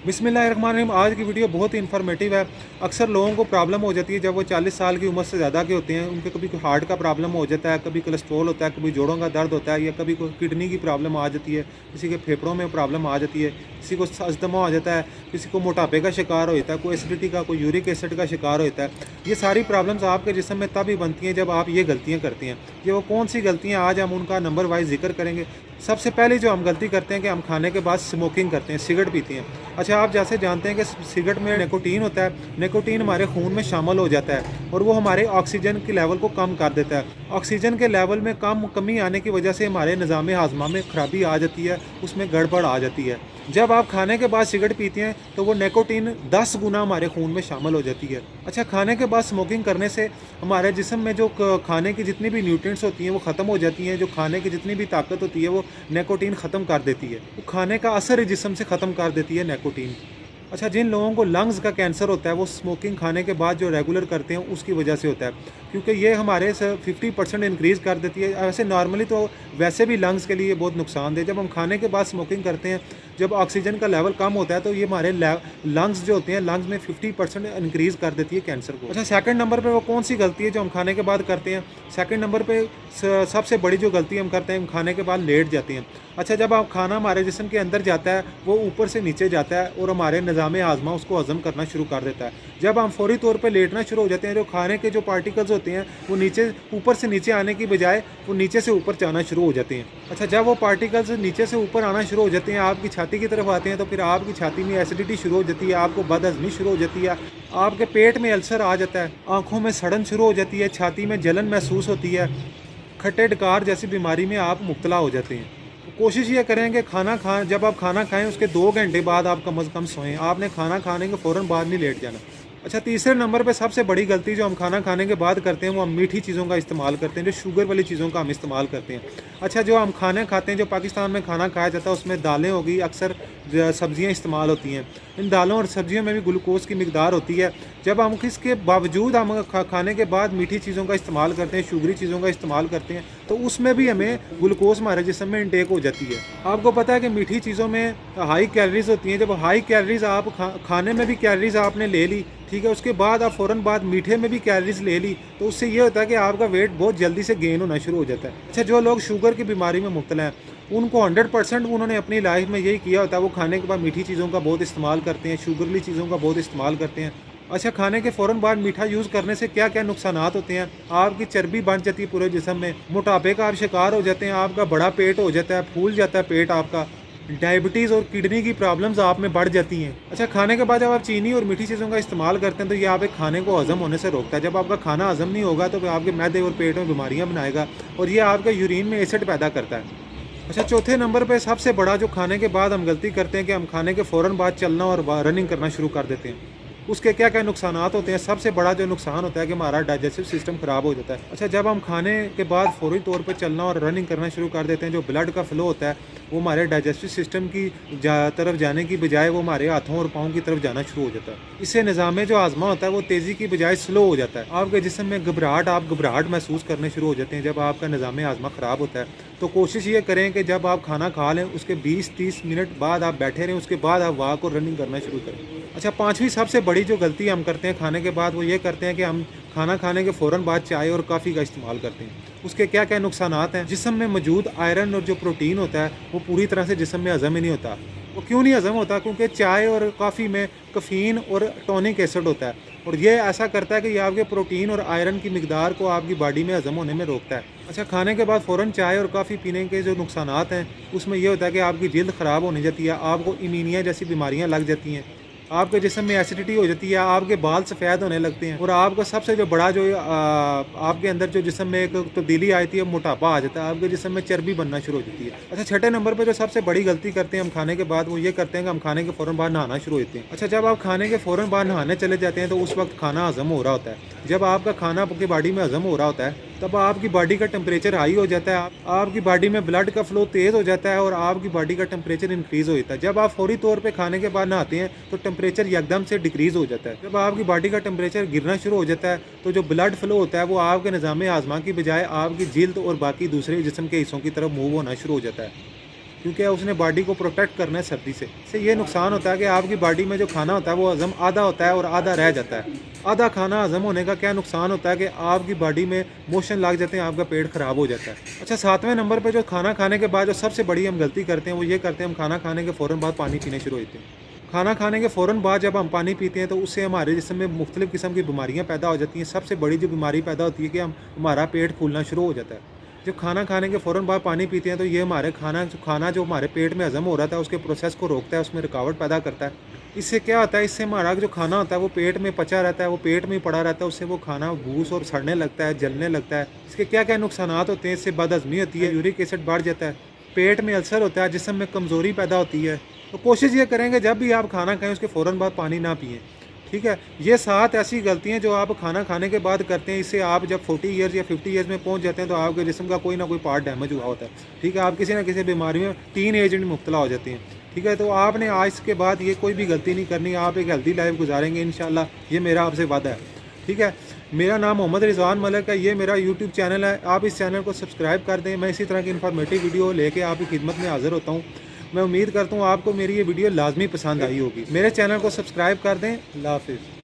बिस्मिल्लाहिर्रहमानिर्रहीम। आज की वीडियो बहुत ही इन्फॉर्मेटिव है। अक्सर लोगों को प्रॉब्लम हो जाती है जब वो 40 साल की उम्र से ज़्यादा के होते हैं। उनके कभी कोई हार्ट का प्रॉब्लम हो जाता है, कभी कोलेस्ट्रॉल होता है, कभी जोड़ों का दर्द होता है, या कभी कोई किडनी की प्रॉब्लम आ जाती है, किसी के फेफड़ों में प्रॉब्लम आ जाती है, किसी को अस्थमा हो जाता है, किसी को मोटापे का शिकार होता है, कोई एसिडिटी का, कोई यूरिक एसिड का शिकार होता है। ये सारी प्रॉब्लम्स आपके जिस्म में तभी बनती हैं जब आप ये गलतियाँ करती हैं। ये वो कौन सी गलतियाँ, आज हम उनका नंबर वाइज जिक्र करेंगे। सबसे पहले जो हम गलती करते हैं कि हम खाने के बाद स्मोकिंग करते हैं, सिगरेट पीते हैं। अच्छा, आप जैसे जानते हैं कि सिगरेट में निकोटीन होता है। निकोटीन हमारे खून में शामिल हो जाता है और वो हमारे ऑक्सीजन के लेवल को कम कर देता है। ऑक्सीजन के लेवल में कमी आने की वजह से हमारे निज़ाम हाजमा में खराबी आ जाती है, उसमें गड़बड़ आ जाती है। जब आप खाने के बाद सिगरेट पीते हैं तो वो निकोटीन 10 गुना हमारे खून में शामिल हो जाती है। अच्छा, खाने के बाद स्मोकिंग करने से हमारे जिस्म में जो खाने की जितनी भी न्यूट्रिएंट्स होती हैं वो ख़त्म हो जाती हैं। जो खाने की जितनी भी ताकत होती है वो निकोटीन ख़त्म कर देती है। वो खाने का असर ही जिस्म से ख़त्म कर देती है निकोटीन। अच्छा, जिन लोगों को लंग्स का कैंसर होता है वो स्मोकिंग खाने के बाद जो रेगुलर करते हैं उसकी वजह से होता है, क्योंकि ये हमारे 50% इंक्रीज़ कर देती है। वैसे नॉर्मली तो वैसे भी लंग्स के लिए बहुत नुकसानदेह। जब हम खाने के बाद स्मोकिंग करते हैं, जब ऑक्सीजन का लेवल कम होता है तो ये हमारे लंग्स जो होते हैं, लंग्स में 50% इंक्रीज़ कर देती है कैंसर को। अच्छा, सेकंड नंबर पे वो कौन सी गलती है जो हम खाने के बाद करते हैं? सेकंड नंबर पे सबसे बड़ी जो गलती हम करते हैं, हम खाने के बाद लेट जाते हैं। अच्छा, जब आप खाना हमारे जिस्म के अंदर जाता है वो ऊपर से नीचे जाता है और हमारे निज़ाम हाजमा उसको हज़म करना शुरू कर देता है। जब हम फौरी तौर पे लेटना शुरू हो जाते हैं, जो खाने के जो पार्टिकल्स होते हैं वो ऊपर से नीचे आने की बजाय वो नीचे से ऊपर जाना शुरू हो जाते हैं। अच्छा, जब वो पार्टिकल्स नीचे से ऊपर आना शुरू हो जाते हैं, आपकी छाती की तरफ आते हैं, तो फिर आपकी छाती में एसिडिटी शुरू हो जाती है, आपको बदहज़मी शुरू हो जाती है, आपके पेट में अल्सर आ जाता है, आँखों में सड़न शुरू हो जाती है, छाती में जलन महसूस होती है, खट्टे डकार जैसी बीमारी में आप मुब्तला हो जाते हैं। तो कोशिश ये करें कि जब आप खाना खाएं उसके 2 घंटे बाद आप कम अज़ कम सोएं। आपने खाना खाने के फ़ौरन बाद नहीं लेट जाना। अच्छा, तीसरे नंबर पे सबसे बड़ी गलती जो हम खाना खाने के बाद करते हैं वो हम मीठी चीज़ों का इस्तेमाल करते हैं, जो शुगर वाली चीज़ों का हम इस्तेमाल करते हैं। अच्छा, जो हम खाने खाते हैं, जो पाकिस्तान में खाना खाया जाता है उसमें दालें हो गई, अक्सर सब्ज़ियाँ इस्तेमाल होती हैं। इन दालों और सब्ज़ियों में भी ग्लूकोज़ की मिकदार होती है। जब हम इसके बावजूद हम खाने के बाद मीठी चीज़ों का इस्तेमाल करते हैं, शुगरी चीज़ों का इस्तेमाल करते हैं, तो उसमें भी हमें ग्लूकोज़ हमारे जिस्म में इंटेक हो जाती है। आपको पता है कि मीठी चीज़ों में हाई कैलोरीज़ होती हैं। जब हाई कैलोरीज़ आप खाने में भी कैलोरीज़ आपने ले ली, ठीक है, उसके बाद आप फ़ौरन बाद मीठे में भी कैलोरीज़ ले ली, तो उससे ये होता है कि आपका वेट बहुत जल्दी से गेन होना शुरू हो जाता है। अच्छा, जो लोग शुगर की बीमारी में मुब्तला हैं उनको 100% उन्होंने अपनी लाइफ में यही किया होता है, वो खाने के बाद मीठी चीज़ों का बहुत इस्तेमाल करते हैं, शुगरली चीज़ों का बहुत इस्तेमाल करते हैं। अच्छा, खाने के फ़ौरन बाद मीठा यूज़ करने से क्या क्या नुकसानात होते हैं? आपकी चर्बी बढ़ जाती है पूरे जिस्म में, मोटापे का आप शिकार हो जाते हैं, आपका बड़ा पेट हो जाता है, फूल जाता है पेट आपका, डायबिटीज़ और किडनी की प्रॉब्लम्स आप में बढ़ जाती हैं। अच्छा, खाने के बाद जब आप चीनी और मीठी चीज़ों का इस्तेमाल करते हैं तो ये आप एक खाने को हज़म होने से रोकता है। जब आपका खाना हज़म नहीं होगा तो आपके मैदे और पेट में बीमारियाँ बनाएगा और ये आपके यूरिन में एसिड पैदा करता है। अच्छा, चौथे नंबर पे सबसे बड़ा जो खाने के बाद हम गलती करते हैं कि हम खाने के फ़ौरन बाद चलना और रनिंग करना शुरू कर देते हैं। उसके क्या क्या नुकसानात होते हैं? सबसे बड़ा जो नुकसान होता है कि हमारा डाइजेस्टिव सिस्टम ख़राब हो जाता है। अच्छा, जब हम खाने के बाद फौरी तौर पे चलना और रनिंग करना शुरू कर देते हैं, जो ब्लड का फ़्लो होता है वो हमारे डाइजेस्टिव सिस्टम की तरफ जाने की बजाय वो हमारे हाथों और पाँव की तरफ जाना शुरू हो जाता है। इससे निज़ाम जो हाज़मा होता है वो तेज़ी की बजाय स्लो हो जाता है। आपके जिस्म में आप घबराहट महसूस करने शुरू हो जाते हैं जब आपका निज़ाम हाज़मा ख़राब होता है। तो कोशिश ये करें कि जब आप खाना खा लें उसके 20-30 मिनट बाद आप बैठे रहें, उसके बाद आप वॉक और रनिंग करना शुरू करें। अच्छा, पाँचवीं सबसे बड़ी जो गलती हम करते हैं खाने के बाद वो ये करते हैं कि हम खाना खाने के फ़ौरन बाद चाय और कॉफ़ी का इस्तेमाल करते हैं। उसके क्या क्या नुकसानात हैं? जिस्म में मौजूद आयरन और जो प्रोटीन होता है वो पूरी तरह से जिस्म में हज़म ही नहीं होता। वो क्यों नहीं हज़म होता? क्योंकि चाय और कॉफ़ी में कैफ़ीन और टॉनिक एसिड होता है और ये ऐसा करता है कि ये आपके प्रोटीन और आयरन की मिकदार को आपकी बॉडी में हज़म होने में रोकता है। अच्छा, खाने के बाद फ़ौरन चाय और कॉफ़ी पीने के जो नुकसानात हैं उसमें ये होता है कि आपकी जल्द ख़राब होने जाती है, आपको एनीमिया जैसी बीमारियाँ लग जाती हैं, आपके जिस्म में एसिडिटी हो जाती है, आपके बाल सफ़ेद होने लगते हैं और आपका सबसे जो बड़ा जो आपके अंदर जो जिस्म में एक तब्दीली आती है, मोटापा आ जाता है, आपके जिस्म में चर्बी बनना शुरू हो जाती है। अच्छा, छठे नंबर पे जो सबसे बड़ी गलती करते हैं हम खाने के बाद वो ये करते हैं कि हम खाने के फ़ौरन बाद नहाना शुरू होते हैं। अच्छा, जब आप खाने के फ़ौरन बाद नहाने चले जाते हैं तो उस वक्त खाना हज़म हो रहा होता है। जब आपका खाना आपकी बॉडी में हज़म हो रहा होता है तब आपकी बॉडी का टेम्परेचर हाई हो जाता है, आपकी बॉडी में ब्लड का फ़्लो तेज़ हो जाता है और आपकी बॉडी का टेम्परेचर इंक्रीज़ हो जाता है। जब आप फौरी तौर पे खाने के बाद नहाते हैं तो टेम्परेचर एकदम से डिक्रीज़ हो जाता है। जब आपकी बॉडी का टेम्परेचर गिरना शुरू हो जाता है तो जो ब्लड फ़्लो होता है वो आपके निज़ाम हाज़मा की बजाय आपकी जिल्द और बाकी दूसरे जिस्म के हिस्सों की तरफ मूव होना शुरू हो जाता है। क्योंकि उसने बॉडी को प्रोटेक्ट करना है सर्दी से। इससे ये नुकसान होता है कि आपकी बॉडी में जो खाना होता है वो हज़म आधा होता है और आधा रह जाता है। आधा खाना हज़म होने का क्या नुकसान होता है कि आपकी बॉडी में मोशन लग जाते हैं, आपका पेट ख़राब हो जाता है। अच्छा, 7वें नंबर पे जो खाना खाने के बाद जो सबसे बड़ी हम गलती करते हैं वो ये करते हैं, हम खाना खाने के फ़ौरन बाद पानी पीने शुरू होते हैं। खाना खाने के फ़ौरन बाद जब हम पानी पीते हैं तो उससे हमारे जिस्म में मुख्तलिफ़ किस्म की बीमारियाँ पैदा हो जाती हैं। सबसे बड़ी जो बीमारी पैदा होती है कि हमारा पेट फूलना शुरू हो जाता है। जब खाना खाने के फ़ौरन बाद पानी पीते हैं तो ये हमारे खाना जो हमारे पेट में हज़म हो रहा था उसके प्रोसेस को रोकता है, उसमें रुकावट पैदा करता है। इससे क्या होता है, इससे हमारा जो खाना होता है वो पेट में पचा रहता है, वो पेट में ही पड़ा रहता है, उससे वो खाना घूस और सड़ने लगता है, जलने लगता है। इसके क्या क्या नुकसानात होते हैं, इससे बदहज़मी होती है, यूरिक एसिड बढ़ जाता है, पेट में अल्सर होता है, जिस्म में कमज़ोरी पैदा होती है। तो कोशिश ये करेंगे जब भी आप खाना खाएं उसके फ़ौरन बाद पानी ना पिएं, ठीक है। ये 7 ऐसी गलतियां जो आप खाना खाने के बाद करते हैं, इससे आप जब 40 ईयर्स या 50 ईयर्स में पहुंच जाते हैं तो आपके जिस्म का कोई ना कोई पार्ट डैमेज हुआ होता है, ठीक है। आप किसी ना किसी बीमारी में टीन एज में मुब्तला हो जाते हैं, ठीक है। तो आपने आज के बाद ये कोई भी गलती नहीं करनी, आप एक हेल्दी लाइफ गुजारेंगे इंशाल्लाह, ये मेरा आपसे वादा है, ठीक है। मेरा नाम मोहम्मद रिजवान मलिक है, ये मेरा यूट्यूब चैनल है, आप इस चैनल को सब्सक्राइब कर दें। मैं इसी तरह की इन्फॉर्मेटिव वीडियो लेके आपकी खिदमत में हाज़िर होता हूँ। मैं उम्मीद करता हूँ आपको मेरी ये वीडियो लाजमी पसंद आई होगी। मेरे चैनल को सब्सक्राइब कर दें। अल्लाह हाफ़िज़।